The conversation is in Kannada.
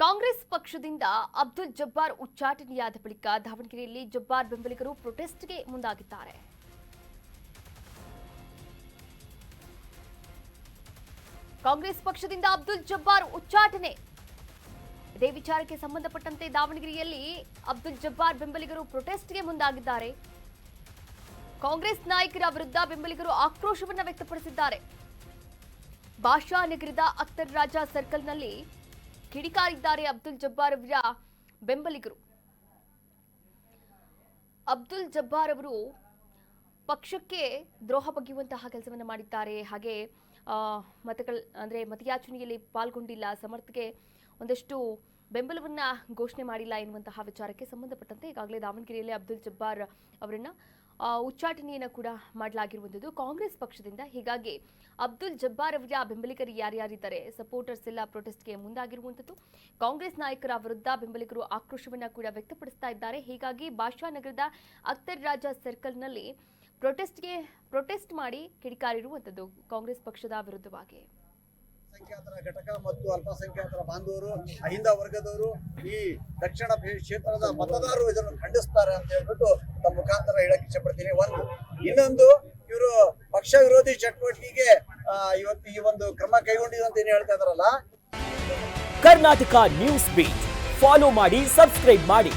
ಕಾಂಗ್ರೆಸ್ ಪಕ್ಷದಿಂದ ಅಬ್ದುಲ್ ಜಬ್ಬಾರ್ ಉಚ್ಚಾಟನೆಯಾದ ಬಳಿಕ ದಾವಣಗೆರೆಯಲ್ಲಿ ಜಬ್ಬಾರ್ ಬೆಂಬಲಿಗರು ಪ್ರೊಟೆಸ್ಟ್ಗೆ ಮುಂದಾಗಿದ್ದಾರೆ. ಕಾಂಗ್ರೆಸ್ ಪಕ್ಷದಿಂದ ಅಬ್ದುಲ್ ಜಬ್ಬಾರ್ ಉಚ್ಚಾಟನೆ. ಇದೇ ವಿಚಾರಕ್ಕೆ ಸಂಬಂಧಪಟ್ಟಂತೆ ದಾವಣಗೆರೆಯಲ್ಲಿ ಅಬ್ದುಲ್ ಜಬ್ಬಾರ್ ಬೆಂಬಲಿಗರು ಪ್ರೊಟೆಸ್ಟ್ಗೆ ಮುಂದಾಗಿದ್ದಾರೆ. ಕಾಂಗ್ರೆಸ್ ನಾಯಕರ ವಿರುದ್ಧ ಬೆಂಬಲಿಗರು ಆಕ್ರೋಶವನ್ನು ವ್ಯಕ್ತಪಡಿಸಿದ್ದಾರೆ. ಭಾಷಾನಗರದ ಅಖ್ತರ್ ರಾಜಾ ಸರ್ಕಲ್ನಲ್ಲಿ ಕಿಡಿಕಾರಿದ್ದಾರೆ ಅಬ್ದುಲ್ ಜಬ್ಬಾರ್ ಅವರ ಬೆಂಬಲಿಗರು. ಅಬ್ದುಲ್ ಜಬ್ಬಾರ್ ಅವರು ಪಕ್ಷಕ್ಕೆ ದ್ರೋಹ ಬಗೆಯುವಂತಹ ಕೆಲಸವನ್ನು ಮಾಡಿದ್ದಾರೆ. ಹಾಗೆ ಮತಯಾಚನೆಯಲ್ಲಿ ಪಾಲ್ಗೊಂಡಿಲ್ಲ, ಸಮರ್ಥಕ್ಕೆ ಒಂದಷ್ಟು ಬೆಂಬಲವನ್ನ ಘೋಷಣೆ ಮಾಡಿಲ್ಲ ಎನ್ನುವಂತಹ ವಿಚಾರಕ್ಕೆ ಸಂಬಂಧಪಟ್ಟಂತೆ ಈಗಾಗಲೇ ದಾವಣಗೆರೆಯಲ್ಲಿ ಅಬ್ದುಲ್ ಜಬ್ಬಾರ್ ಅವರನ್ನ ಉಚ್ಚಾಟನೆಯನ್ನು ಕೂಡ ಮಾಡಲಾಗಿರುವಂಥದ್ದು ಕಾಂಗ್ರೆಸ್ ಪಕ್ಷದಿಂದ. ಹೀಗಾಗಿ ಅಬ್ದುಲ್ ಜಬ್ಬಾರ್ ಅವರ ಬೆಂಬಲಿಗರು ಯಾರ್ಯಾರಿದ್ದಾರೆ, ಸಪೋರ್ಟರ್ಸ್ ಎಲ್ಲ ಪ್ರೊಟೆಸ್ಟ್ಗೆ ಮುಂದಾಗಿರುವಂಥದ್ದು. ಕಾಂಗ್ರೆಸ್ ನಾಯಕರ ವಿರುದ್ಧ ಬೆಂಬಲಿಗರು ಆಕ್ರೋಶವನ್ನು ಕೂಡ ವ್ಯಕ್ತಪಡಿಸ್ತಾ ಇದ್ದಾರೆ. ಹೀಗಾಗಿ ಭಾಷಾನಗರದ ಅಖ್ತರ್ ರಾಜಾ ಸರ್ಕಲ್ನಲ್ಲಿ ಪ್ರೊಟೆಸ್ಟ್ ಮಾಡಿ ಕಿಡಿಕಾರಿರುವಂಥದ್ದು ಕಾಂಗ್ರೆಸ್ ಪಕ್ಷದ ವಿರುದ್ಧವಾಗಿ. ಸಂಖ್ಯಾತರ ಘಟಕ ಮತ್ತು ಅಲ್ಪಸಂಖ್ಯಾತರ ಬಾಂಧವರು, ಅಹಿಂದ ವರ್ಗದವರು, ಈ ದಕ್ಷಿಣ ಕ್ಷೇತ್ರದ ಮತದಾರರು ಇದನ್ನು ಖಂಡಿಸ್ತಾರೆ ಅಂತ ಹೇಳ್ಬಿಟ್ಟು ತಮ್ಮ ಮುಖಾಂತರ ಹೇಳಕ್ ಇಷ್ಟಪಡ್ತೀನಿ. ಇನ್ನೊಂದು, ಇವರು ಪಕ್ಷ ವಿರೋಧಿ ಚಟುವಟಿಕೆಗೆ ಇವತ್ತು ಈ ಒಂದು ಕ್ರಮ ಕೈಗೊಂಡಿದೆ ಅಂತ ಏನ್ ಹೇಳ್ತಾ ಇದಾರಲ್ಲ. ಕರ್ನಾಟಕ ನ್ಯೂಸ್ ಬೀಟ್ ಫಾಲೋ ಮಾಡಿ, ಸಬ್ಸ್ಕ್ರೈಬ್ ಮಾಡಿ.